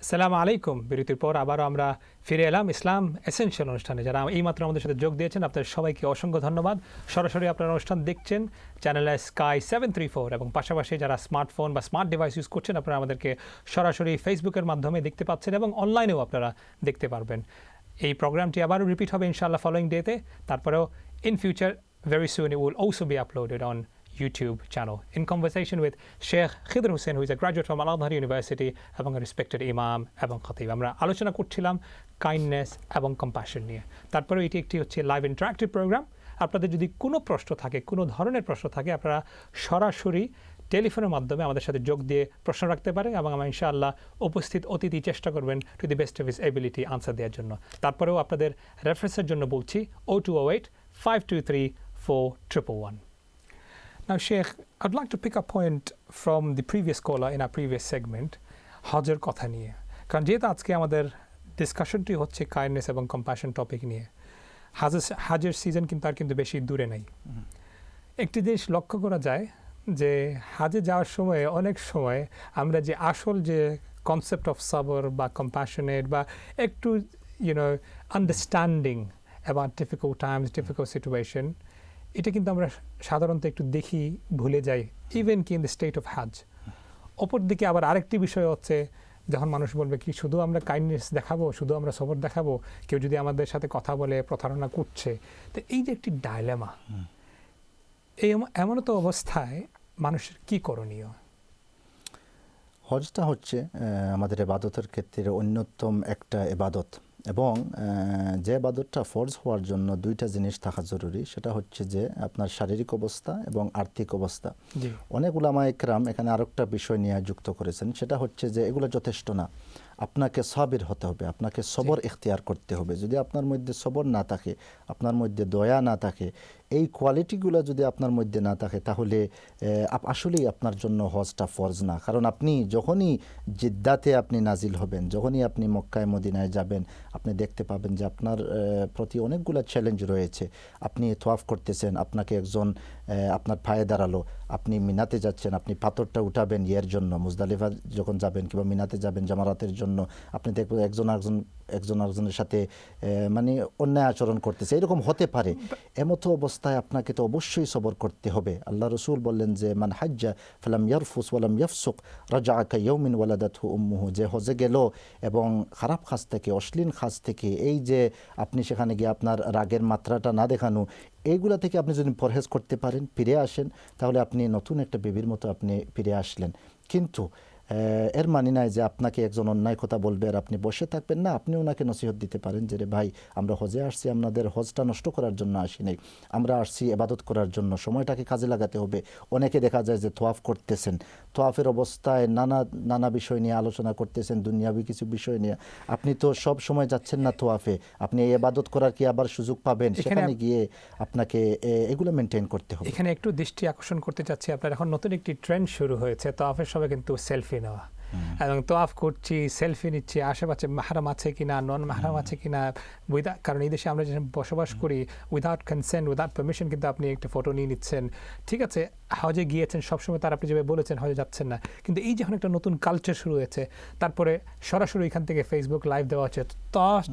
আসসালামু আলাইকুম। বিরতির পর আবারও আমরা ফিরে এলাম ইসলাম এসেনশিয়াল অনুষ্ঠানে। যারা এইমাত্র আমাদের সাথে যোগ দিয়েছেন আপনাদের সবাইকে অসংখ্য ধন্যবাদ। সরাসরি আপনারা অনুষ্ঠান দেখছেন চ্যানেলে স্কাই 734 এবং পাশাপাশি যারা স্মার্টফোন বা স্মার্ট ডিভাইস ইউজ করছেন আপনারা আমাদেরকে সরাসরি ফেসবুকের মাধ্যমে দেখতে পাচ্ছেন এবং অনলাইনেও আপনারা দেখতে পারবেন। এই প্রোগ্রামটি আবারও রিপিট হবে ইনশাআল্লাহ ফলোইং ডেতে। তারপরেও in future very soon it will also be uploaded on YouTube channel in conversation with Sheikh Khidr Hussain, who is a graduate from Al-Azhar University এবং a respected imam এবং খতিব। আমরা আলোচনা করছিলাম কাইন্ডনেস এবং কম্প্যাশন নিয়ে। তারপরে এটি একটি হচ্ছে লাইভ ইন্টারাক্টিভ প্রোগ্রাম। আপনাদের যদি কোনো প্রশ্ন থাকে, কোনো ধরনের প্রশ্ন থাকে, আপনারা সরাসরি টেলিফোনের মাধ্যমে আমাদের সাথে যোগ দিয়ে প্রশ্ন রাখতে পারেন এবং আমরা ইনশাআল্লাহ উপস্থিত অতিথি চেষ্টা করবেন to the best of his ability answer দেওয়ার জন্য। তারপরেও আপনাদের রেফারেন্সের জন্য বলছি 0208 523 4111. Now, Sheikh, I'd like to pick a point from the previous caller in our previous segment, হজের কথা নিয়ে। কারণ যেহেতু আজকে আমাদের ডিসকাশনটি হচ্ছে কাইন্ডনেস এবং কম্প্যাশন টপিক নিয়ে, হাজের সিজন কিন্তু আর কিন্তু বেশি দূরে নাই। একটি জিনিস লক্ষ্য করা যায় যে হাজে যাওয়ার সময় অনেক সময় আমরা যে আসল যে কনসেপ্ট অফ সাবর বা কম্প্যাশনেট বা একটু understanding about difficult Times, difficult situation, এটা কিন্তু আমরা সাধারণত একটু দেখি, ভুলে যাই, ইভেন কি ইন দ্য স্টেট অফ হাজ। অপর দিকে আবার আরেকটি বিষয় হচ্ছে, যখন মানুষ বলবে কি শুধু আমরা কাইন্ডনেস দেখাবো, শুধু আমরা সবর দেখাবো, কেউ যদি আমাদের সাথে কথা বলে প্রতারণা করছে, তো এই যে একটি ডায়লেমা, এই এমন তো অবস্থায় মানুষের কি করণীয়? হজটা হচ্ছে আমাদের এবাদতের ক্ষেত্রে অন্যতম একটা এবাদত এবং যে এবাদতটা ফরজ হওয়ার জন্য দুইটা জিনিস থাকা জরুরি। সেটা হচ্ছে যে আপনার শারীরিক অবস্থা এবং আর্থিক অবস্থা। অনেক উলামা ইকরাম এখানে আরেকটা বিষয় নিয়ে যুক্ত করেছেন, সেটা হচ্ছে যে এগুলো যথেষ্ট না, আপনাকে সাবির হতে হবে, আপনাকে সবর ইখতিয়ার করতে হবে। যদি আপনার মধ্যে সবর না থাকে, আপনার মধ্যে দয়া না থাকে, এই কোয়ালিটিগুলো যদি আপনার মধ্যে না থাকে, তাহলে আসলেই আপনার জন্য হজটা ফরজ না। কারণ আপনি যখনই জিদ্দাতে আপনি নাজিল হবেন, যখনই আপনি মক্কায় মদিনায় যাবেন, আপনি দেখতে পাবেন যে আপনার প্রতি অনেকগুলো চ্যালেঞ্জ রয়েছে। আপনি তোয়াফ করতেছেন, আপনাকে একজন আপনার পায়ে দাঁড়ালো, আপনি মিনাতে যাচ্ছেন, আপনি পাথরটা উঠাবেন ইয়ের জন্য, মুজদালিফা যখন যাবেন কিংবা মিনাতে যাবেন জামারাতের জন্য, আপনি দেখবেন একজন আরেকজনের সাথে মানে অন্যায় আচরণ করতেছে, এরকম হতে পারে। এমতো অবস্থায় আপনাকে তো অবশ্যই সবর করতে হবে। আল্লাহ রসুল বললেন যে মান হাজ্জা ফালাম ইয়ারফুস ওয়ালাম ইয়াফসুক রাজাআ কাইয়াউমিন ওয়ালাদাতহু উম্মুহু, যে হজে গেল এবং খারাপ কাজ থেকে, অশ্লীল কাজ থেকে, এই যে আপনি সেখানে গিয়ে আপনার রাগের মাত্রাটা না দেখানো, এইগুলা থেকে আপনি যদি পরহেজ করতে পারেন, ফিরে আসেন, তাহলে আপনি নতুন একটা বেবির মতো আপনি ফিরে আসলেন। কিন্তু এর মানে নাই যে আপনাকে একজন অন্যায় কথা বলবে আর আপনি বসে থাকবেন না। আপনি ওনাকে নসিহত দিতে পারেন যে রে ভাই, আমরা হজে আসছি, আমাদের হজটা নষ্ট করার জন্য আসি নাই, আমরা আসছি ইবাদত করার জন্য, সময়টাকে কাজে লাগাতে হবে। অনেকে দেখা যায় যে তোয়াফ করতেছেন, তোয়াফের অবস্থায় নানা বিষয় নিয়ে আলোচনা করতেছেন, দুনিয়াবি কিছু বিষয় নিয়ে। আপনি তো সব সময় যাচ্ছেন না তোয়াফে, আপনি এই ইবাদত করার কি আবার সুযোগ পাবেন? সেখানে গিয়ে আপনাকে এগুলো মেনটেন করতে হবে। এখানে একটু দৃষ্টি আকর্ষণ করতে চাচ্ছি, আপনার এখন নতুন একটি ট্রেন্ড শুরু হয়েছে তোয়াফের সময় কিন্তু সেলফি নেওয়া, এবং তোয়াফ করছি, সেলফি নিচ্ছি, আশেপাশে মাহরাম আছে কিনা, নন মাহরাম আছে কিনা, কারণ এই দেশে আমরা যেখানে বসবাস করি, উইদাউট কনসেন্ট, উইদাউট পারমিশন কিন্তু আপনি একটা ফটো নিয়ে নিচ্ছেন। ঠিক আছে, হজে গিয়েছেন, সবসময় তার আপনি যেভাবে বলেছেন হজে যাচ্ছেন না, কিন্তু এই যখন একটা নতুন কালচার শুরু হয়েছে, তারপরে সরাসরি এখান থেকে ফেসবুক লাইভ দেওয়া হচ্ছে, তোয়াফ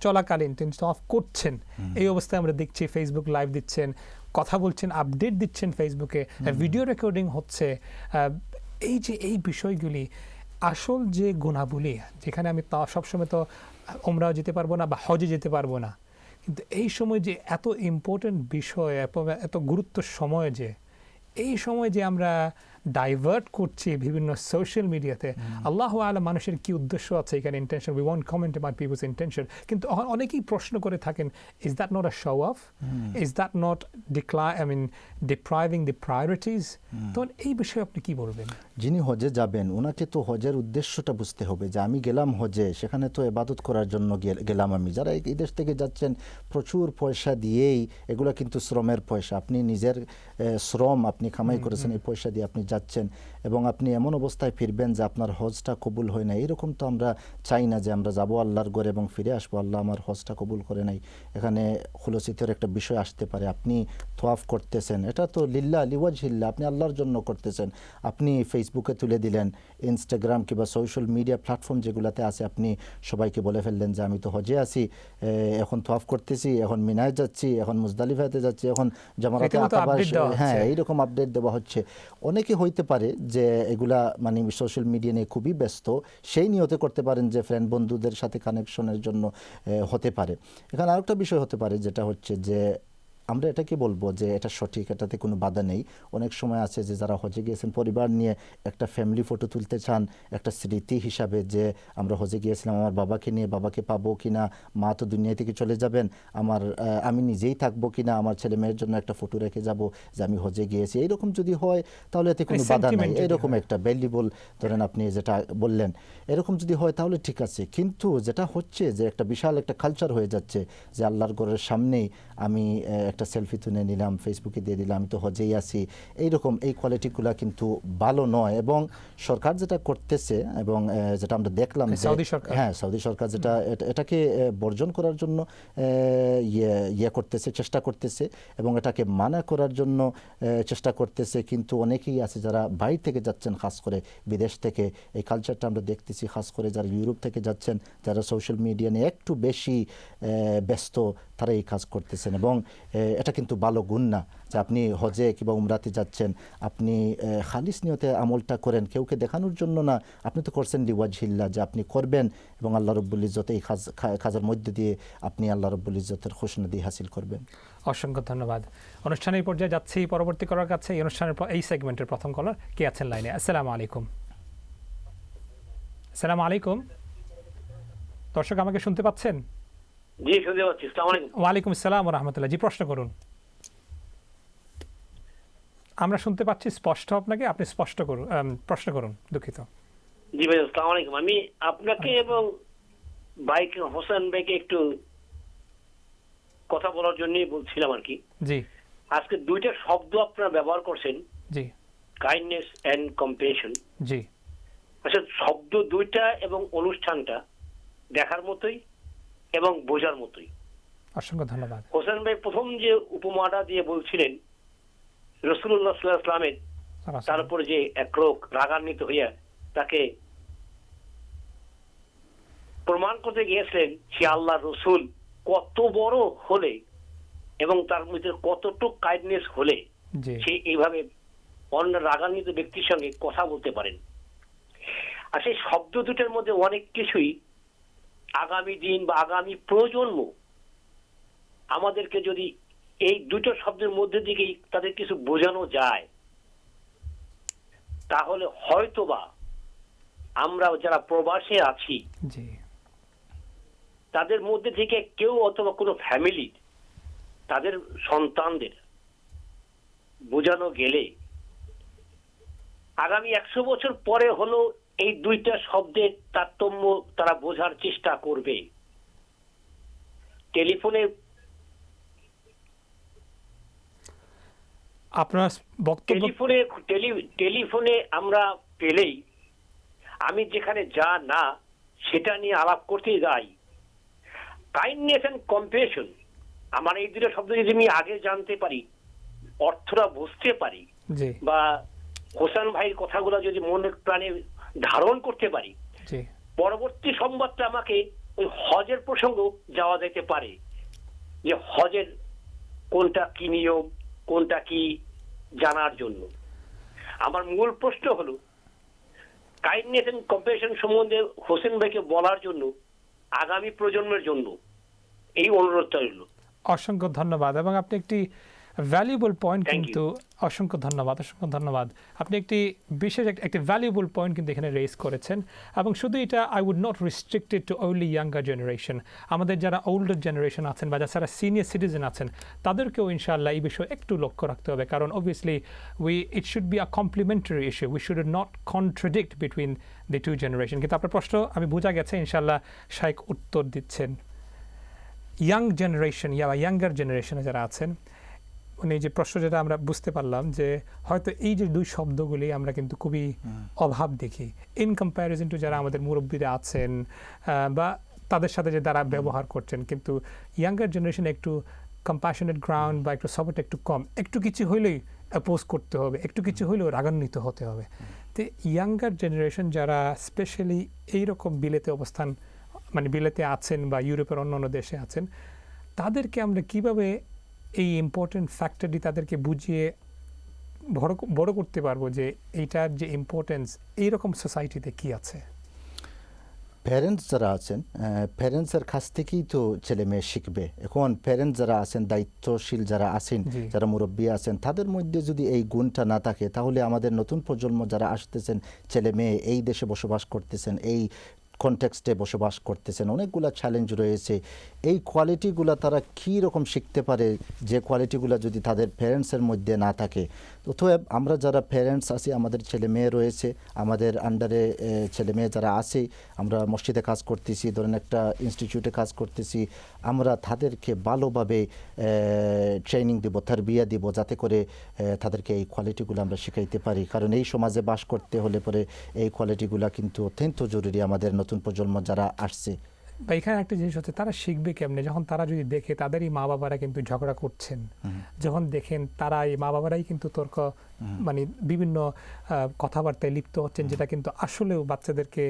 চলাকালীন তিনি তোয়াফ করছেন, এই অবস্থায় আমরা দেখছি ফেসবুক লাইভ দিচ্ছেন, কথা বলছেন, আপডেট দিচ্ছেন ফেসবুকে, ভিডিও রেকর্ডিং হচ্ছে। এই যে এই বিষয়গুলি আসল যে গুণাবলী, যেখানে আমি সবসময় তো ওমরাও যেতে পারবো না বা হজে যেতে পারবো না, কিন্তু এই সময় যে এত ইম্পর্টেন্ট বিষয়, এত গুরুত্ব সময়, যে এই সময় যে আমরা ডাইভার্ট করছি বিভিন্ন সোশ্যাল মিডিয়াতে, আল্লাহ আলা মানুষের কি উদ্দেশ্য আছে এখানে, intention, we want comment about people's intention. কিন্তু অনেকেই প্রশ্ন করে থাকেন, is that not a show off, is that not depriving the priorities? তো এই বিষয়ে আপনি কি বলবেন? যিনি হজে যাবেন ওনাকে তো হজের উদ্দেশ্যটা বুঝতে হবে, যে আমি গেলাম হজে, সেখানে তো ইবাদত করার জন্য গেলাম আমি। যারা এই দেশ থেকে যাচ্ছেন প্রচুর পয়সা দিয়েই, এগুলো কিন্তু শ্রমের পয়সা, আপনি নিজের শ্রম আপনি কামাই করেছেন, এই পয়সা দিয়ে আপনি যাচ্ছেন এবং আপনি এমন অবস্থায় ফিরবেন যে আপনার হজটা কবুল হয় না, এরকম তো আমরা চাই না যে আমরা যাব আল্লাহর ঘরে এবং ফিরে আসবো আল্লাহ আমার হজটা কবুল করে নাই। এখানে খুলসিতের একটা বিষয় আসতে পারে, আপনি তোয়াফ করতেছেন, এটা তো লিল্লাহ লিওয়াজহিল্লাহ, আপনি আল্লাহর জন্য করতেছেন, আপনি ফেসবুকে তুলে দিলেন, ইনস্টাগ্রাম কিংবা সোশ্যাল মিডিয়া প্ল্যাটফর্ম যেগুলোতে আছে আপনি সবাইকে বলে ফেললেন যে আমি তো হজে আছি, এখন তোয়াফ করতেছি, এখন মিনায় যাচ্ছি, এখন মুজদালিফাতে যাচ্ছি, এখন জামারাতে রীতিমতো আকাবা, update দেওয়া হ্যাঁ হচ্ছে। এইরকম আপডেট দেওয়া হচ্ছে। অনেকে হইতে পারে যে এগুলা মানে সোশ্যাল মিডিয়া নিয়ে খুবই ব্যস্ত, সেই নিয়তে করতে পারেন যে ফ্রেন্ড বন্ধুদের সাথে কানেকশনের জন্য হতে পারে। এখানে আরেকটা বিষয় হতে পারে যেটা হচ্ছে যে আমরা এটাকে বলবো যে এটা সঠিক, এটাতে কোনো বাধা নেই। অনেক সময় আছে যে যারা হজে গিয়েছেন পরিবার নিয়ে একটা ফ্যামিলি ফটো তুলতে চান, একটা স্মৃতি হিসাবে যে আমরা হজে গিয়েছিলাম, আমার বাবাকে নিয়ে, বাবাকে পাবো কিনা, মা তো দুনিয়া থেকে চলে যাবেন, আমি নিজেই থাকবো কিনা, আমার ছেলে মেয়ের জন্য একটা ফটো রেখে যাব যে আমি হজে গিয়েছি, এইরকম যদি হয় তাহলে এতে কোনো বাধা নাই। sentiment যদি এরকম হয়। একটা ভ্যালুয়েবল, ধরেন আপনি যেটা বললেন, এরকম যদি হয় তাহলে ঠিক আছে। কিন্তু যেটা হচ্ছে যে একটা বিশাল একটা কালচার হয়ে যাচ্ছে যে আল্লাহর ঘরের সামনেই আমি একটা সেলফি তুলে নিলাম, ফেসবুকে দিয়ে দিলাম, আমি তো হজেই আছি, এইরকম এই কোয়ালিটিগুলো কিন্তু ভালো নয়। এবং সরকার যেটা করতেছে এবং যেটা আমরা দেখলাম যে সৌদি সরকার। হ্যাঁ সৌদি সরকার যেটা এটাকে বর্জন করার জন্য করতেছে, চেষ্টা করতেছে এবং এটাকে মানা করার জন্য চেষ্টা করতেছে। কিন্তু অনেকেই আছে যারা বাইরে থেকে যাচ্ছেন, খাস করে বিদেশ থেকে, এই কালচারটা আমরা দেখতেছি, খাস করে যারা ইউরোপ থেকে যাচ্ছেন, যারা সোশ্যাল মিডিয়া নিয়ে একটু বেশি ব্যস্ত, তারা এই কাজ করতেছেন। এবং এটা কিন্তু ভালো গুণ না যে আপনি হজে কিংবা উমরাতে যাচ্ছেন, আপনি খালিস নিয়তে আমলটা করেন, কেউকে দেখানোর জন্য না, আপনি তো করছেন লিওয়াজহিল্লাহ, যে আপনি করবেন এবং আল্লাহ রব্বুল ইজ্জত এই কাজের মধ্যে দিয়ে আপনি আল্লাহ রব্বুল ইজ্জতের খুশনদি হাসিল করবেন। অসংখ্য ধন্যবাদ। অনুষ্ঠানের পর্যায়ে যাচ্ছি পরবর্তী করার কাছে। এই অনুষ্ঠানের এই সেগমেন্টের প্রথম কলার কে আছেন লাইনে? আসসালামু আলাইকুম। আসসালামু আলাইকুম দর্শক, আমাকে শুনতে পাচ্ছেন? জি, শুনতে পাচ্ছি। আসসালামু আলাইকুম। ওয়ালাইকুম আসসালাম ওয়া রাহমাতুল্লাহ। জি, প্রশ্ন করুন। আমরা শুনতে পাচ্ছি স্পষ্ট আপনাকে, আপনি স্পষ্ট করুন, প্রশ্ন করুন। দুঃখিত। জি ভাই, আসসালামু আলাইকুম। আমি আপনাকে এবং ভাইকে, হোসেন ভাইকে একটু কথা বলার জন্যই বলছিলাম আর কি। জি আজকে দুইটা শব্দ আপনারা ব্যবহার করছেন, জি কাইন্ডনেস এন্ড কম্পেশন। জি আসলে শব্দ দুইটা এবং অনুষ্ঠানটা দেখার মতোই এবং বোঝার মতোই। অসংখ্য ধন্যবাদ। হোসেন ভাই প্রথম যে উপমাটা দিয়ে বলছিলেন রাসূলুল্লাহ সাল্লাল্লাহু আলাইহি ওয়াসাল্লামের, তার উপরে যে এক লোক রাগান্বিত হইয়া তাকে প্রমাণ করতে গিয়েছিলেন সে আল্লাহ রসুল কত বড় হলে এবং তার মধ্যে কতটুক কাইন্ডনেস হলে জি সে এইভাবে অন্য রাগান্বিত ব্যক্তির সঙ্গে কথা বলতে পারেন। আর সেই শব্দ দুটোর মধ্যে অনেক কিছুই আগামী দিন বা আগামী প্রজন্ম আমাদেরকে যদি এই দুটো শব্দের মধ্যে দিকেই তাদের কিছু বোঝানো যায়, তাহলে হয়তোবা আমরা যারা প্রবাসে আছি জি তাদের মধ্যে থেকে কেউ অথবা কোনো ফ্যামিলি তাদের সন্তানদের বোঝানো গেলে আগামী 100 বছর পরে হলো এই দুইটা শব্দের তারতম্য তারা বোঝার চেষ্টা করবে। টেলিফোনে আপনার বক্তব্য। টেলিফোনে আমরা পেলেই আমি যেখানে যা না সেটা নিয়ে আলাপ করতে যাই। কাইন্ডনেস এন্ড কম্পেশন, আমার এই দুটো শব্দ যদি আমি আগে জানতে পারি, অর্থটা বুঝতে পারি, জি বা হোসেন ভাইয়ের কথাগুলো যদি মনের প্রাণে ধারণ করতে পারি, জি পরবর্তী সংবাদটা আমাকে ওই হজের প্রসঙ্গ যাওয়া যেতে পারে, যে হজের কোনটা কি নিয়ম, কোনটা কি জানার জন্য। আমার মূল প্রশ্ন হলো কাইন্ডনেস এন্ড কম্পেশন সম্বন্ধে হোসেন ভাইকে বলার জন্য আগামী প্রজন্মের জন্য এই অনুরোধটা রইল। অসংখ্য ধন্যবাদ। এবং আপনি একটি ভ্যালুয়েবল পয়েন্ট Thank you. কিন্তু অসংখ্য ধন্যবাদ। আপনি একটি বিশেষ একটি ভ্যালুয়েবল পয়েন্ট কিন্তু এখানে রেজ করেছেন। এবং শুধু এটা I would not restricted to only younger generation, আমাদের যারা ওল্ডার জেনারেশন আছেন বা যারা সিনিয়র সিটিজেন আছেন তাদেরকেও ইনশাআল্লাহ এই বিষয়ে একটু লক্ষ্য রাখতে হবে। কারণ obviously it should be a complementary issue, we should not contradict between the two generation. কিন্তু আপনার প্রশ্ন আমি বোঝা গেছে, ইনশাআল্লাহ শাইখ উত্তর দিচ্ছেন। ইয়াং জেনারেশন ইয়াঙ্গার জেনারেশনে যারা আছেন, মানে এই যে প্রশ্ন যেটা আমরা বুঝতে পারলাম যে হয়তো এই যে দুই শব্দগুলি আমরা কিন্তু খুবই অভাব দেখি ইন কম্প্যারিজন টু যারা আমাদের মুরব্বীরা আছেন বা তাদের সাথে যে তারা ব্যবহার করছেন, কিন্তু ইয়াঙ্গার জেনারেশন একটু কম্প্যাশনেট গ্রাউন্ড বা একটু সাপোর্ট একটু কম, একটু কিছু হইলেই অ্যাপোজ করতে হবে, একটু কিছু হইলেও রাগান্বিত হতে হবে। তো ইয়াঙ্গার জেনারেশন যারা স্পেশালি এইরকম বিলেতে অবস্থান মানে বিলেতে আছেন বা ইউরোপের অন্যান্য দেশে আছেন, তাদেরকে আমরা কিভাবে এই ইম্পর্টেন্ট ফ্যাক্টরটি তাদেরকে বুঝিয়ে বড় করতে পারবো যে এইটার যে ইম্পর্টেন্স এইরকম সোসাইটিতে কি আছে? প্যারেন্টস যারা আছেন, প্যারেন্টসের কাছ থেকেই তো ছেলে মেয়ে শিখবে। এখন প্যারেন্টস যারা আছেন, দায়িত্বশীল যারা আছেন, যারা মুরব্বী আছেন, তাদের মধ্যে যদি এই গুণটা না থাকে, তাহলে আমাদের নতুন প্রজন্ম যারা আসতেছেন, ছেলে মেয়ে এই দেশে বসবাস করতেছেন, এই কনটেক্সটে বসবাস করতেছেন, অনেকগুলো চ্যালেঞ্জ রয়েছে। এই কোয়ালিটিগুলো তারা কী রকম শিখতে পারে যে কোয়ালিটিগুলো যদি তাদের প্যারেন্টসের মধ্যে না থাকে? অতএব আমরা যারা প্যারেন্টস আছি, আমাদের ছেলে মেয়ে রয়েছে, আমাদের আন্ডারে ছেলে মেয়ে যারা আছে, আমরা মসজিদে কাজ করতেছি, ধরেন একটা ইনস্টিটিউটে কাজ করতেছি, আমরা তাদেরকে ভালোভাবে ট্রেনিং দিব, তারবিয়া দিব, যাতে করে তাদেরকে এই কোয়ালিটিগুলো আমরা শিখাইতে পারি। কারণ এই সমাজে বাস করতে হলে পরে এই কোয়ালিটিগুলো কিন্তু অত্যন্ত জরুরি আমাদের নতুন প্রজন্ম যারা আসছে। বা এখানে একটা জিনিস হচ্ছে, তারা শিখবে কেমনে যখন তারা যদি দেখে তাদেরই মা বাবারা কিন্তু ঝগড়া করছেন, যখন দেখেন তারা এই মা বাবারাই কিন্তু তর্ক মানে বিভিন্ন কথাবার্তায় লিপ্ত হচ্ছেন, যেটা কিন্তু আসলেও বাচ্চাদেরকে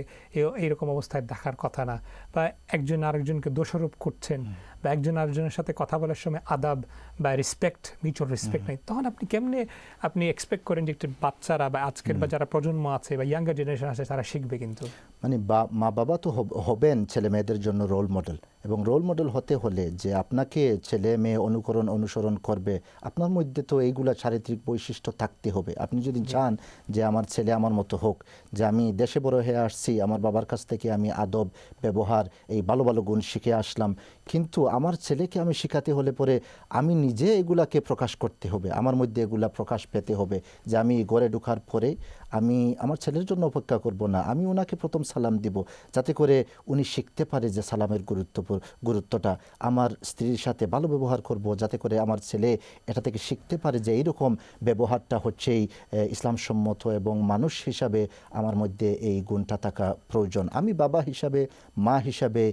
এইরকম অবস্থায় দেখার কথা না, বা একজন আরেকজনকে দোষারোপ করছেন, বা একজন আরেকজনের সাথে কথা বলার সময় আদাব বা রেসপেক্ট, মিউচুয়াল রেসপেক্ট নেই, তখন আপনি কেমনে আপনি এক্সপেক্ট করেন যে একটু বাচ্চারা বা আজকের বা যারা প্রজন্ম আছে বা ইয়াঙ্গার জেনারেশন আছে তারা শিখবে? কিন্তু মানে মা বাবা তো হবেন ছেলে মেয়েদের জন্য রোল মডেল, এবং রোল মডেল হতে হলে যে আপনাকে ছেলে মেয়ে অনুসরণ করবে, আপনার মধ্যে তো এইগুলা চারিত্রিক বৈশিষ্ট্য থাকতে হবে। আপনি যদি চান যে আমার ছেলে আমার মতো হোক, যে আমি দেশে বড় হয়ে আসছি, আমার বাবার কাছ থেকে আমি আদব, ব্যবহার, এই ভালো ভালো গুণ শিখে আসলাম, কিন্তু আমার ছেলেকে আমি শেখাতে হলে পরে আমি নিজে এগুলাকে প্রকাশ করতে হবে, আমার মধ্যে এগুলা প্রকাশ পেতে হবে। যে আমি ঘরে ঢোকার পরে আমি আমার ছেলের জন্য অপেক্ষা করব না, আমি ওনাকে প্রথম সালাম দিব, যাতে করে উনি শিখতে পারে যে সালামের গুরুত্বটা। আমার স্ত্রীর সাথে ভালো ব্যবহার করব, যাতে করে আমার ছেলে এটা থেকে শিখতে পারে যে এইরকম ব্যবহারটা হচ্ছেই ইসলামসম্মত, এবং মানুষ হিসাবে আমার মধ্যে এই গুণটা থাকা প্রয়োজন। আমি বাবা হিসাবে, মা হিসাবে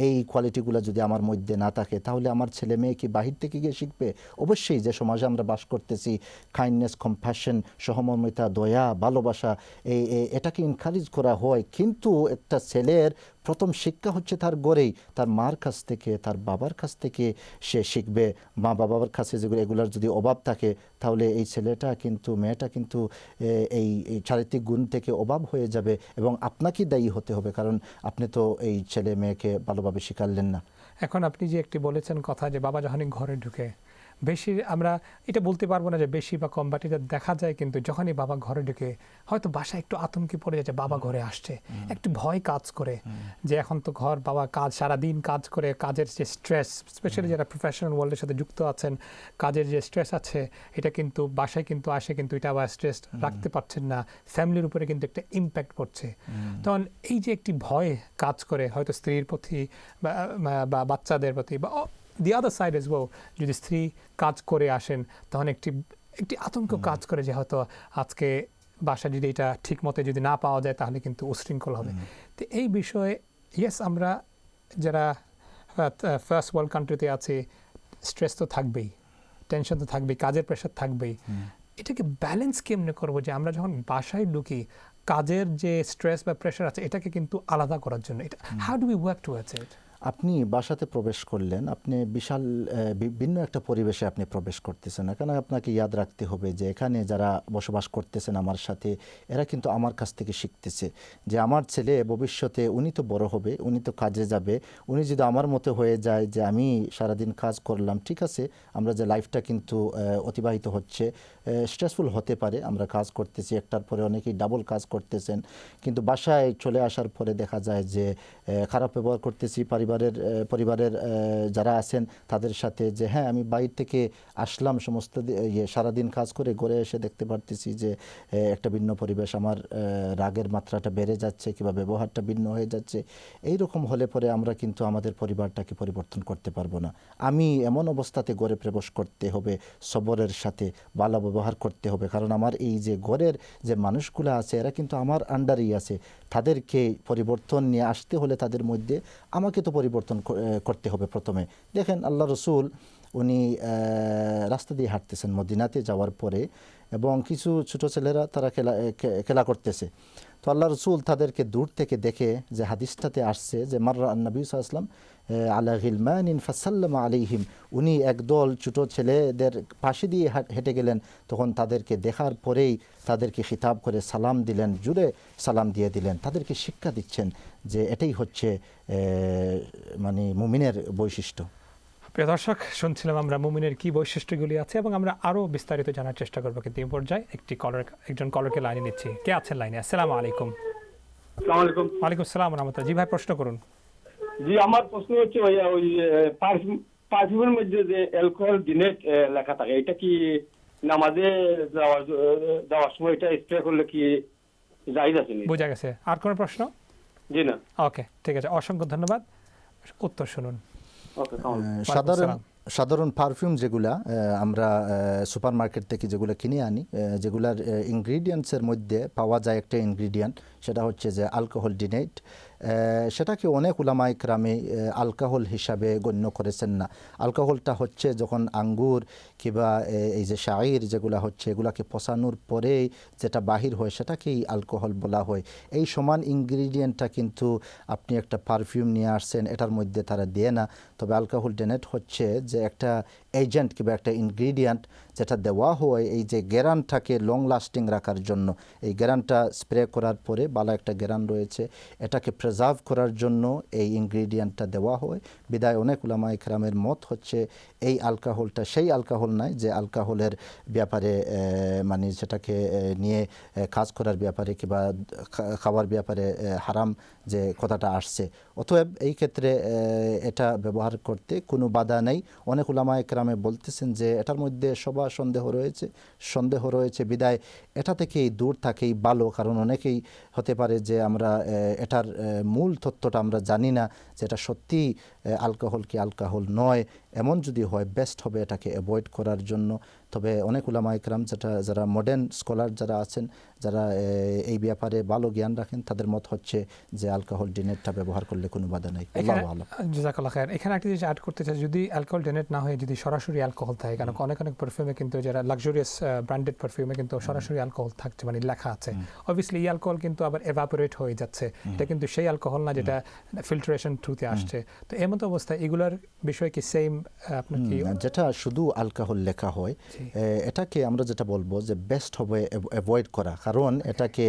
এই কোয়ালিটিগুলো যদি আমার মধ্যে না থাকে, তাহলে আমার ছেলে মেয়ে কি বাহির থেকে গিয়ে শিখবে? অবশ্যই যে সমাজে আমরা বাস করতেছি, কাইন্ডনেস, কম্প্যাশন, সহমর্মিতা, দয়া, ভালোবাসা, এটাকে এনকারেজ করা হয়, কিন্তু একটা ছেলের প্রথম শিক্ষা হচ্ছে তার গড়েই, তার মার কাছ থেকে, তার বাবার কাছ থেকে সে শিখবে। মা বাবার কাছে যেগুলো এগুলোর যদি অভাব থাকে, তাহলে এই ছেলেটা কিন্তু, মেয়েটা কিন্তু এই চারিত্রিক গুণ থেকে অভাব হয়ে যাবে, এবং আপনাকেই দায়ী হতে হবে, কারণ আপনি তো এই ছেলে মেয়েকে ভালোভাবে শিখালেন না। এখন আপনি যে একটি বলেছেন কথা, যে বাবা যখনই ঘরে ঢুকে, বেশি আমরা এটা বলতে পারবো না যে বেশি বা কম, বাট এটা দেখা যায় কিন্তু যখনই বাবা ঘরে ঢুকে হয়তো বাসায় একটু আতঙ্কে পড়ে যাচ্ছে, বাবা ঘরে আসছে, একটু ভয় কাজ করে যে এখন তো ঘর, বাবা কাজ, সারাদিন কাজ করে, কাজের যে স্ট্রেস, স্পেশালি যারা প্রফেশনাল ওয়ার্ল্ডের সাথে যুক্ত আছেন, কাজের যে স্ট্রেস আছে এটা কিন্তু বাসায় কিন্তু আসে, কিন্তু এটা আবার স্ট্রেস রাখতে পারছেন না, ফ্যামিলির উপরে কিন্তু একটা ইম্প্যাক্ট পড়ছে। তখন এই যে একটি ভয় কাজ করে হয়তো স্ত্রীর প্রতি বা বাচ্চাদের প্রতি, বা দি আদার সাইড এজ ওয়েল, যদি স্ত্রী কাজ করে আসেন তখন একটি আতঙ্ক কাজ করে যে হয়তো আজকে বাসা যদি এটা ঠিক মতো যদি না পাওয়া যায় তাহলে কিন্তু উশৃঙ্খল হবে। তো এই বিষয়ে ইয়েস, আমরা যারা ফার্স্ট ওয়ার্ল্ড কান্ট্রিতে আছি, স্ট্রেস তো থাকবেই, টেনশন তো থাকবেই, কাজের প্রেশার থাকবেই। এটাকে ব্যালেন্স কেমনে করবো যে আমরা যখন বাসায় ঢুকি, কাজের যে স্ট্রেস বা প্রেশার আছে এটাকে কিন্তু আলাদা করার জন্য, এটা how do we work towards ইট? আপনি বাসাতে প্রবেশ করলেন, আপনি বিশাল ভিন্ন একটা পরিবেশে আপনি প্রবেশ করতেছেন। এখানে আপনাকে ইয়াদ রাখতে হবে যে এখানে যারা বসবাস করতেছেন আমার সাথে, এরা কিন্তু আমার কাছ থেকে শিখতেছে, যে আমার ছেলে ভবিষ্যতে উনি তো বড় হবে, উনি তো কাজে যাবে, উনি যদি আমার মতো হয়ে যায় যে আমি সারাদিন কাজ করলাম, ঠিক আছে, আমরা যে লাইফটা কিন্তু অতিবাহিত হচ্ছে, স্ট্রেসফুল হতে পারে, আমরা কাজ করতেছি, একটার পরে অনেকেই ডাবল কাজ করতেছেন, কিন্তু বাসায় চলে আসার পরে দেখা যায় যে খারাপ ব্যবহার করতেছি, পরিবারের যারা আছেন তাদের সাথে যে হ্যাঁ আমি বাইরে থেকে আসলাম সমস্ত সারাদিন কাজ করে ঘরে এসে দেখতে পারতেছি যে একটা ভিন্ন পরিবেশ, আমার রাগের মাত্রাটা বেড়ে যাচ্ছে কিংবা ব্যবহারটা ভিন্ন হয়ে যাচ্ছে। এই রকম হলে পরে আমরা কিন্তু আমাদের পরিবারটাকে পরিবর্তন করতে পারবো না। আমি এমন অবস্থাতে ঘরে প্রবেশ করতে হবে, সবরের সাথে ভালো ব্যবহার করতে হবে, কারণ আমার এই যে ঘরের যে মানুষগুলো আছে এরা কিন্তু আমার আন্ডারেই আছে। তাদেরকে পরিবর্তন নিয়ে আসতে হলে তাদের মধ্যে আমাকে তো পরিবর্তন করতে হবে প্রথমে। দেখেন আল্লাহ রসুল উনি রাস্তা দিয়ে হাঁটতেছেন মদিনাতে যাওয়ার পরে, এবং কিছু ছোট ছেলেরা তারা খেলা করতেছে। তো আল্লাহ রসুল তাদেরকে দূর থেকে দেখে, যে হাদিসটাতে আসছে যে মাররা নবী সাল্লাল্লাহু আলাইহি ওয়াসাল্লাম আলা গিলমানিন ফাসাল্লামা আলাইহিম, উনি একদল ছোট ছেলেদের পাশে দিয়ে হেঁটে গেলেন, তখন তাদেরকে দেখার পরেই তাদেরকে খিতাব করে সালাম দিলেন, জুড়ে সালাম দিয়ে দিলেন, তাদেরকে শিক্ষা দিচ্ছেন যে এটাই হচ্ছে মানে মুমিনের বৈশিষ্ট্য। প্রিয় দর্শক, শুনছিলাম আমরা মুমিনের কি বৈশিষ্ট্যগুলি আছে এবং আমরা আরো বিস্তারিত জানার চেষ্টা করবো, কিন্তু এই পর্যায়ে একজন কলারকে লাইনে নিচ্ছি। কে আছেন লাইনে? আসসালামু আলাইকুম। আসসালামু আলাইকুম। ওয়ালাইকুম আসসালাম ওয়া রাহমাতুল্লাহ। জি ভাই, প্রশ্ন করুন। জি, আমার প্রশ্ন হচ্ছে ভাইয়া, ওই পারফিউমের মধ্যে যে অ্যালকোহল ডিনেট লেখা থাকে, এটা কি নামাজে যাওয়ার সময় এটা স্প্রে করলে কি জায়েজ আছে? বোঝা গেছে। আর কোনো প্রশ্ন? জি না। ওকে, ঠিক আছে, অসংখ্য ধন্যবাদ। উত্তর শুনুন। ওকে। সাধারণ পারফিউম যেগুলা আমরা সুপার মার্কেট থেকে যেগুলো কিনে আনি, যেগুলার ইনগ্রিডিয়েন্টসের মধ্যে পাওয়া যায় একটা ইনগ্রিডিয়েন্ট, সেটা হচ্ছে যে অ্যালকোহল ডিনেট। সেটাকে অনেক উলামা ইকরামে অ্যালকোহল হিসাবে গণ্য করেছেন না। অ্যালকোহলটা হচ্ছে যখন আঙ্গুর কিংবা এই যে শাইর যেগুলো হচ্ছে এগুলাকে পচানোর পরেই যেটা বাহির হয় সেটাকেই অ্যালকোহল বলা হয়। এই সমান ইনগ্রিডিয়েন্টটা কিন্তু আপনি একটা পারফিউম নিয়ে আসছেন, এটার মধ্যে তারা দিয়ে না। তবে অ্যালকোহল ডিনেট হচ্ছে যে একটা এজেন্ট কিংবা একটা ইনগ্রিডিয়েন্ট যেটা দেওয়া হয় এই যে গ্যারানটাকে লং লাস্টিং রাখার জন্য। এই গ্যারানটা স্প্রে করার পরে ভালো একটা গ্যারান রয়েছে, এটাকে প্রিজার্ভ করার জন্য এই ইনগ্রিডিয়েন্টটা দেওয়া হয়। বিদায় অনেক উলামা ইকরামের মত হচ্ছে এই অ্যালকোহলটা সেই অ্যালকোহল নয় যে অ্যালকোহলের ব্যাপারে মানে সেটাকে নিয়ে কাজ করার ব্যাপারে কিংবা খাওয়ার ব্যাপারে হারাম যে কথাটা আসছে। অতএব এই ক্ষেত্রে এটা ব্যবহার করতে কোনো বাধা নেই। অনেক উলামা ইকরামে বলতেছেন যে এটার মধ্যে সবার সন্দেহ রয়েছে বিদায় এটা থেকেই দূর থাকেই ভালো। কারণ অনেকেই হতে পারে যে আমরা এটার মূল তথ্যটা আমরা জানি না যে এটা সত্যি অ্যালকোহল কি অ্যালকোহল নয়। এমন যদি হয় বেস্ট হবে এটাকে অ্যাভয়েড করার জন্য। তবে অনেক উলামা ইকরাম যারা মডার্ন স্কলার যারা আছেন, যারা এই ব্যাপারে ভালো জ্ঞান রাখেন, তাদের মত হচ্ছে যে অ্যালকোহল ডিনেটটা ব্যবহার করলে কোনো বাধা নেই। জাযাকাল্লাহ খায়ের। এখানে একটা জিনিস অ্যাড করতে চাই, যদি অ্যালকোহল ডিনেট না হয়ে যদি সরাসরি অ্যালকোহল থাকে, কারণ অনেক পারফিউমে কিন্তু যারা লাক্সারিয়াস ব্র্যান্ডেড পারফিউমে কিন্তু সরাসরি অ্যালকোহল থাকছে, মানে লেখা আছে। অবভিয়াসলি এই অ্যালকোহল কিন্তু আবার এভাপোরেট হয়ে যাচ্ছে, এটা কিন্তু সেই অ্যালকোহল না যেটা ফিল্টারেশন থ্রুতে আসছে। তো এর মতো অবস্থায় এগুলোর বিষয়ে কি সেম আপনার কি? যেটা শুধু অ্যালকোহল লেখা হয় এটাকে আমরা যেটা বলবো যে বেস্ট হবে অ্যাভয়েড করা, কারণ এটাকে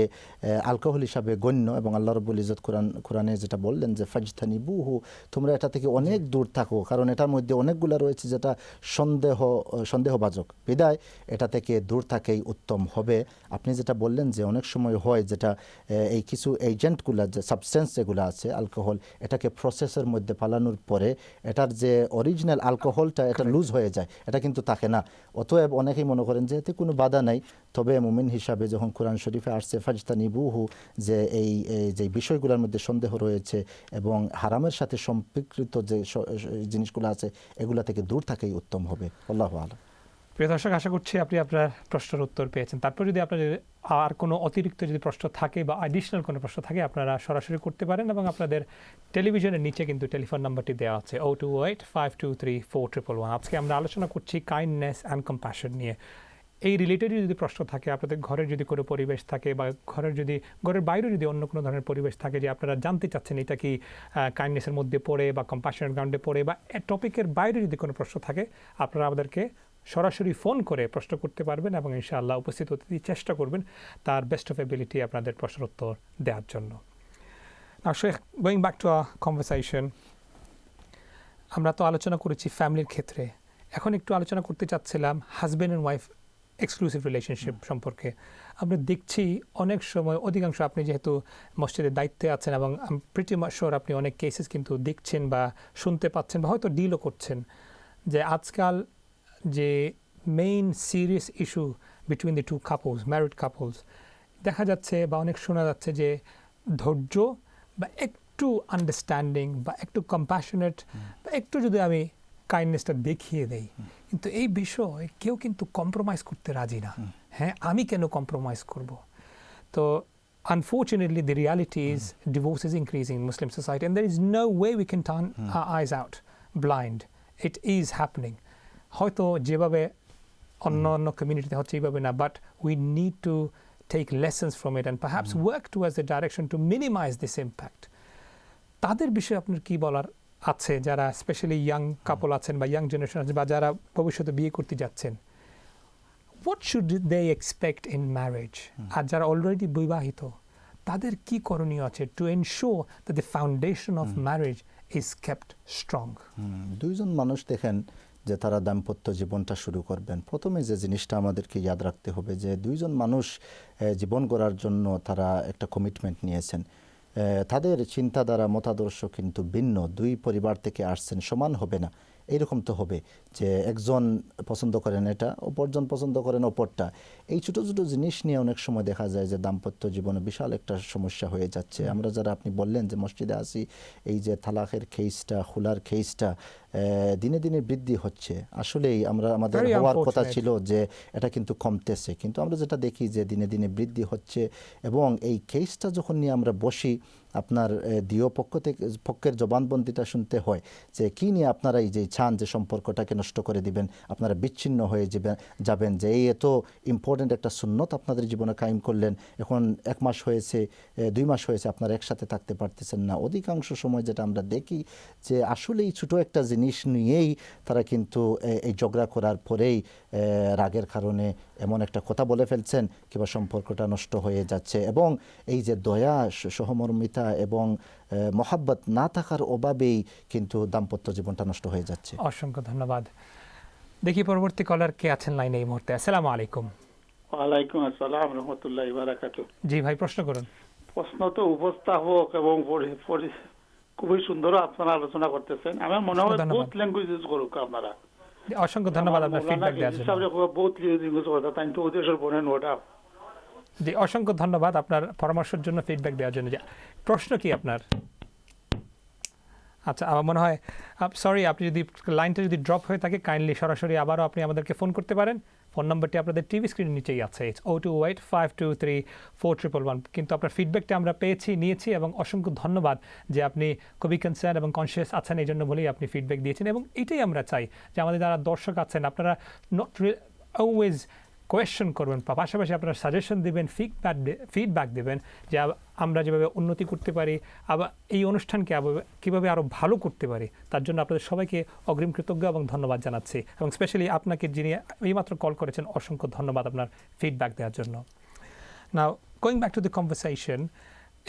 অ্যালকোহল হিসাবে গণ্য। এবং আল্লাহ রাব্বুল ইজ্জত কোরআনে যেটা বললেন যে ফাজতানিবুহু, তোমরা এটা থেকে অনেক দূর থাকো, কারণ এটার মধ্যে অনেকগুলো রয়েছে যেটা সন্দেহবাচক। বিদায় এটা থেকে দূর থাকেই উত্তম হবে। আপনি যেটা বললেন যে অনেক সময় হয় যেটা এই কিছু এজেন্টগুলো যে সাবস্টেন্স যেগুলো আছে অ্যালকোহল, এটাকে প্রসেসের মধ্যে পালানোর পরে এটার যে অরিজিনাল অ্যালকোহলটা এটা লুজ হয়ে যায়, এটা কিন্তু থাকে না। অতএব অনেকেই মনে করেন যে এতে কোনো বাধা নাই। তবে মুমিন হিসাবে যখন কোরআন শরীফে আসছে ফাজতানিবুহু, যে এই যে বিষয়গুলোর মধ্যে সন্দেহ রয়েছে এবং হারামের সাথে সম্পৃক্ত যে জিনিসগুলো আছে এগুলা থেকে দূর থাকাই উত্তম হবে। আল্লাহু আ'লাম। প্রিয় দর্শক, আশা করছি আপনি আপনার প্রশ্নের উত্তর পেয়েছেন। তারপর যদি আপনাদের আর কোনো অতিরিক্ত যদি প্রশ্ন থাকে বা অ্যাডিশনাল কোনো প্রশ্ন থাকে, আপনারা সরাসরি করতে পারেন এবং আপনাদের টেলিভিশনের নিচে কিন্তু টেলিফোন নাম্বারটি দেওয়া আছে 028523411। আজকে আমরা আলোচনা করছি কাইন্ডনেস অ্যান্ড কম্প্যাশন নিয়ে। এই রিলেটেড যদি প্রশ্ন থাকে, আপনাদের ঘরের যদি কোনো পরিবেশ থাকে বা ঘরের বাইরে যদি অন্য কোনো ধরনের পরিবেশ থাকে যে আপনারা জানতে চাচ্ছেন এটা কি কাইন্ডনেসের মধ্যে পড়ে বা কম্প্যাশনের গ্রাউন্ডে পড়ে বা টপিকের বাইরে যদি কোনো প্রশ্ন থাকে, আপনারা আমাদেরকে সরাসরি ফোন করে প্রশ্ন করতে পারবেন এবং ইনশাআল্লাহ উপস্থিত হতে চেষ্টা করবেন তার বেস্ট অফ এবিলিটি আপনাদের প্রশ্নের উত্তর দেওয়ার জন্য। Now, Sheikh, going back to our conversation, আমরা তো আলোচনা করেছি ফ্যামিলির ক্ষেত্রে, এখন একটু আলোচনা করতে চাচ্ছিলাম husband and wife exclusive relationship সম্পর্কে আমরা দেখছি অনেক সময় অধিকাংশ আপনি যেহেতু মসজিদের দায়িত্বে আছেন এবং প্রিটি শিওর আপনি অনেক কেসেস কিন্তু দেখছেন বা শুনতে পাচ্ছেন বা হয়তো ডিলও করছেন যে আজকাল যে main serious issue between the two couples married couples দেখা যাচ্ছে বা অনেক শোনা যাচ্ছে যে ধৈর্য বা একটু আন্ডারস্ট্যান্ডিং বা একটু কম্প্যাশনেট বা একটু যদি আমি কাইন্ডনেসটা দেখিয়ে দেই কিন্তু এই বিষয়ে কেউ কিন্তু কম্প্রোমাইজ করতে রাজি না হ্যাঁ আমি কেন কম্প্রোমাইজ করব তো unfortunately the reality is divorce is increasing in Muslim society and there is no way we can turn our eyes out blind it is happening হয়তো যেভাবে অন্য কমিউনিটিতে হচ্ছে এইভাবে না but we need to take lessons from it and perhaps work towards the direction to minimize this impact তাদের বিষয়ে আপনার কি বলার আছে যারা স্পেশালি ইয়াং কাপল আছেন বা ইয়াং জেনারেশন আছেন বা যারা ভবিষ্যতে বিয়ে করতে যাচ্ছেন what should they expect in marriage আর যারা অলরেডি বিবাহিত তাদের কি করণীয় আছে to ensure that the foundation of marriage is kept strong দুইজন মানুষ দেখেন যে তারা দাম্পত্য জীবনটা শুরু করবেন প্রথমে যে জিনিসটা আমাদেরকে ইয়াদ রাখতে হবে যে দুইজন মানুষ জীবন গড়ার জন্য তারা একটা কমিটমেন্ট নিয়েছেন তাদের চিন্তাধারা মতাদর্শ কিন্তু ভিন্ন দুই পরিবার থেকে আসছেন সমান হবে না এইরকম তো হবে যে একজন পছন্দ করেন এটা অপরজন পছন্দ করেন অপরটা এই ছোটো ছোটো জিনিস নিয়ে অনেক সময় দেখা যায় যে দাম্পত্য জীবনে বিশাল একটা সমস্যা হয়ে যাচ্ছে আমরা যারা আপনি বললেন যে মসজিদে আসি এই যে তালাকের কেসটা খুলার কেসটা দিনে দিনে বৃদ্ধি হচ্ছে আসলেই আমরা আমাদের হওয়ার কথা ছিল যে এটা কিন্তু কমতেছে কিন্তু আমরা যেটা দেখি যে দিনে দিনে বৃদ্ধি হচ্ছে এবং এই কেসটা যখন নিয়ে আমরা বসি আপনার দিও পক্ষের জবানবন্দিটা শুনতে হয় যে কী নিয়ে আপনারা এই যে চান যে সম্পর্কটাকে নষ্ট করে দিবেন আপনারা বিচ্ছিন্ন হয়ে যাবেন যে এই এত ইম্পর্ট্যান্ট একটা সুন্নত আপনাদের জীবনে কায়েম করলেন এখন 1 মাস হয়েছে 2 মাস হয়েছে আপনারা একসাথে থাকতে পারতেছেন না অধিকাংশ সময় যেটা আমরা দেখি যে আসলে এই ছোটো একটা জিনিস নিয়েই তারা কিন্তু এই ঝগড়া করার পরেই রাগের কারণে এমন একটা কথা বলে ফেলছেন কিংবা সম্পর্কটা নষ্ট হয়ে যাচ্ছে এবং এই যে দয়া সহমর্মিতা এবং মহাব্বত না থাকার অভাবেই কিন্তু দাম্পত্য জীবনটা নষ্ট হয়ে যাচ্ছে অসংখ্য ধন্যবাদ দেখি পরবর্তী কলার কে আছেন লাইনে এই মুহূর্তে আসসালামু আলাইকুম ওয়ালাইকুম আসসালাম রহমতুল্লাহি ওয়া বারাকাতুহু জি ভাই প্রশ্ন করুন প্রশ্ন তো উপস্থাপক এবং খুবই সুন্দর আপনারা আলোচনা করতেছেন আমার মনে হয় বহুত ল্যাঙ্গুয়েজ ইউজ করুক আপনারা অসংখ্য ধন্যবাদ আপনার ফিডব্যাক দেওয়ার জন্য বহুত ল্যাঙ্গুয়েজ কথা তাই তো ওদের বলেন ওটা জি অসংখ্য ধন্যবাদ আপনার পরামর্শের জন্য ফিডব্যাক দেওয়ার জন্য প্রশ্ন কি আপনার আচ্ছা আমার মনে হয় সরি আপনি যদি লাইনটা যদি ড্রপ হয়ে থাকে কাইন্ডলি সরাসরি আবারও আপনি আমাদেরকে ফোন করতে পারেন ফোন নাম্বারটি আপনাদের টিভি স্ক্রিনের নিচেই আছে ইটস 0285234111 কিন্তু আপনার ফিডব্যাকটা আমরা নিয়েছি এবং অসংখ্য ধন্যবাদ যে আপনি খুবই কনসার্ন এবং কনসিয়াস আছেন এই জন্য বলেই আপনি ফিডব্যাক দিয়েছেন এবং এটাই আমরা চাই যে আমাদের যারা দর্শক আছেন আপনারা নট অলওয়েজ কোয়েশ্চন করবেন পাশাপাশি আপনারা সাজেশন দিবেন ফিডব্যাক দিবেন যে আমরা যেভাবে উন্নতি করতে পারি আবার এই অনুষ্ঠানকে কীভাবে আরও ভালো করতে পারি তার জন্য আপনাদের সবাইকে অগ্রিম কৃতজ্ঞ এবং ধন্যবাদ জানাচ্ছি এবং স্পেশালি আপনাকে যিনি এইমাত্র কল করেছেন অসংখ্য ধন্যবাদ আপনার ফিডব্যাক দেওয়ার জন্য now going back to the conversation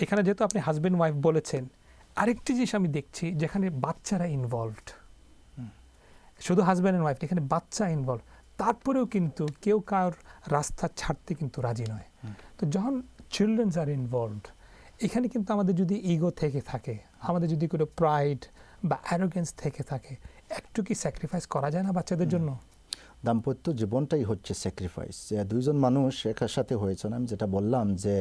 এখানে যেহেতু আপনি হাজব্যান্ড ওয়াইফ বলেছেন আরেকটি জিনিস আমি দেখছি যেখানে বাচ্চারা ইনভলভড শুধু হাজব্যান্ড অ্যান্ড ওয়াইফ এখানে বাচ্চা ইনভলভ তারপরেও কিন্তু কেউ কার রাস্তা ছাড়তে কিন্তু রাজি নয় তো যখন চিলড্রেনস আর ইনভলভড এখানে কিন্তু আমাদের যদি ইগো থেকে থাকে আমাদের যদি কোনো প্রাইড বা অ্যারোগেন্স থেকে থাকে একটু কি স্যাক্রিফাইস করা যায় না বাচ্চাদের জন্য দাম্পত্য জীবনটাই হচ্ছে স্যাক্রিফাইস যে দুইজন মানুষ একার সাথে হয়েছেন আমি যেটা বললাম যে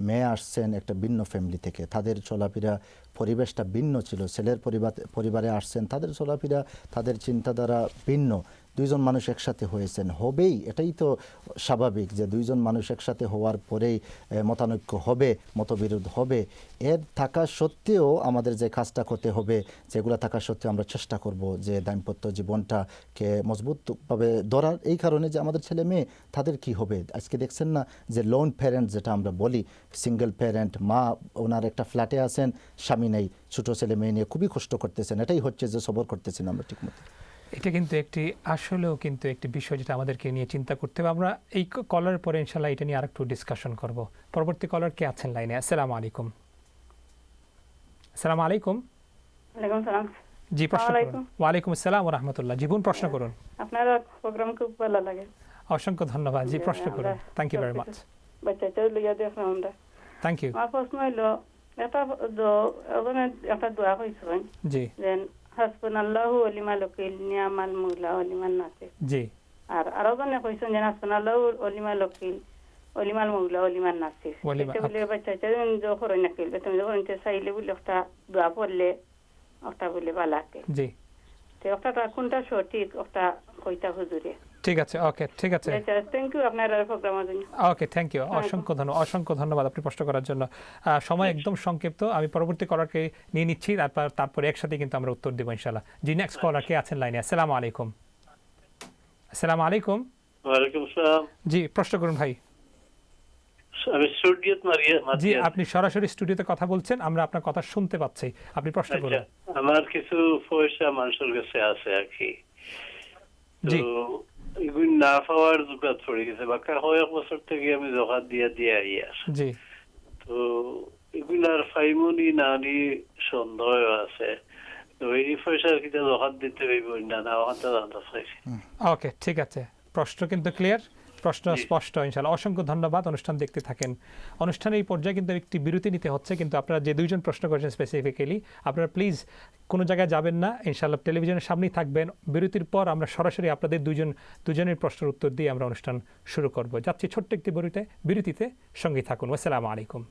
মেয়ে আসছেন একটা ভিন্ন ফ্যামিলি থেকে তাদের চলাফেরা পরিবেশটা ভিন্ন ছিল ছেলের পরিবারে আসছেন তাদের চলাফেরা তাদের চিন্তাধারা ভিন্ন দুইজন মানুষ একসাথে হয়েছেন হবেই এটাই তো স্বাভাবিক যে দুইজন মানুষ একসাথে হওয়ার পরেই মতানৈক্য হবে মতবিরোধ হবে এর থাকা সত্ত্বেও আমাদের যে কাজটা করতে হবে যেগুলো থাকা সত্ত্বেও আমরা চেষ্টা করব যে দাম্পত্য জীবনটাকে মজবুতভাবে ধরার এই কারণে যে আমাদের ছেলে মেয়ে তাদের কি হবে আজকে দেখছেন না যে লোন প্যারেন্ট যেটা আমরা বলি সিঙ্গেল প্যারেন্ট মা ওনার একটা ফ্ল্যাটে আছেন স্বামী নেই ছোটো ছেলে মেয়ে নিয়ে খুবই কষ্ট করতেছেন এটাই হচ্ছে যে সবর করতেছেন আমরা ঠিকমতো এটা কিন্তু আসলেও কিন্তু একটি বিষয় যেটা আমাদেরকে নিয়ে চিন্তা করতে হবে আমরা এই কলারের পরে ইনশাল্লাহ এটা নিয়ে আরেকটু ডিসকাশন করব পরবর্তী কলার কে আছেন লাইনে আসসালামু আলাইকুম আসসালামু আলাইকুম ওয়ালাইকুম সালাম জি প্রশ্ন করুন ওয়ালাইকুম আসসালাম ওয়া রাহমাতুল্লাহ জীবন প্রশ্ন করুন আপনার প্রোগ্রাম খুব ভালো লাগে অসংখ্য ধন্যবাদ। জি, প্রশ্ন করুন। Thank you very much. বাচ্চাটা লইয়া দেখলাম আমরা। Thank you. আমার প্রশ্ন হইল একটা দোয়া কইছেন জি যে হাসবুনাল্লাহু ওয়া নি'মাল ওয়াকিল নি'মাল মাওলা ওয়া নি'মান নাসির। জি আর আরো জনে কইছেন যে হাসবুনাল্লাহু ওয়া নি'মাল ওয়াকিল ওয়া নি'মাল মাওলা ওয়া নি'মান নাসির। এটা বলে বাচ্চাটা যখন নাকিল তুমি যখন চাইলে বলে একটা দোয়া পড়লে একটা বলে বালাকে। জি তো একটা কোনটা সঠিক একটা কইতা হুজুরে। ঠিক আছে, ওকে, ঠিক আছে, থ্যাংক ইউ আপনার প্রোগ্রামের জন্য। ওকে, থ্যাংক ইউ, অসংখ্য ধন্যবাদ আপনি প্রশ্ন করার জন্য। সময় একদম সংক্ষিপ্ত, আমি পরবর্তী কলারকে নিয়ে নিচ্ছি, তারপরে একসাথে কিন্তু আমরা উত্তর দেবো ইনশাআল্লাহ। জি, নেক্সট কলার কে আছেন লাইনে? আসসালামু আলাইকুম। আসসালামু আলাইকুম। ওয়ালাইকুম আসসালাম। জি, প্রশ্ন করুন ভাই। আমি স্টুডিওতে জি, আপনি সরাসরি স্টুডিওতে কথা বলছেন, আমরা আপনার কথা শুনতে পাচ্ছি, আপনি প্রশ্ন করুন। আমার কিছু পয়সা মানুষের কাছে আছে আর কি, জি, তো এগুলি না পাওয়ার জোগাড় পড়ে গেছে, বা কয়েক বছর থেকে আমি জোগাড় দিয়ে আইয়ার, জি, তো এগুলার ফাইমনি নানি সন্দেহ আছে, তো এই পয়সার কিটা জোগাড় দিতে হইব না না ওখানটা জানতে চাইছি। ওকে, ঠিক আছে, প্রশ্ন কিন্তু ক্লিয়ার, প্রশ্ন স্পষ্ট ইনশাআল্লাহ। অসংখ্য ধন্যবাদ, অনুষ্ঠান দেখতে থাকেন। অনুষ্ঠানের এই পর্যায়ে কিন্তু একটি বিরতি নিতে হচ্ছে, কিন্তু আপনারা যে দুইজন প্রশ্ন করেছেন স্পেসিফিক্যালি, আপনারা প্লিজ কোনো জায়গায় যাবেন না, ইনশাআল্লাহ টেলিভিশনের সামনেই থাকবেন। বিরতির পর আমরা সরাসরি আপনাদের দুজনের প্রশ্নের উত্তর দিয়ে আমরা অনুষ্ঠান শুরু করব। যাচ্ছি ছোট্ট একটি বিরতিতে, সঙ্গেই থাকুন। আসসালামু আলাইকুম।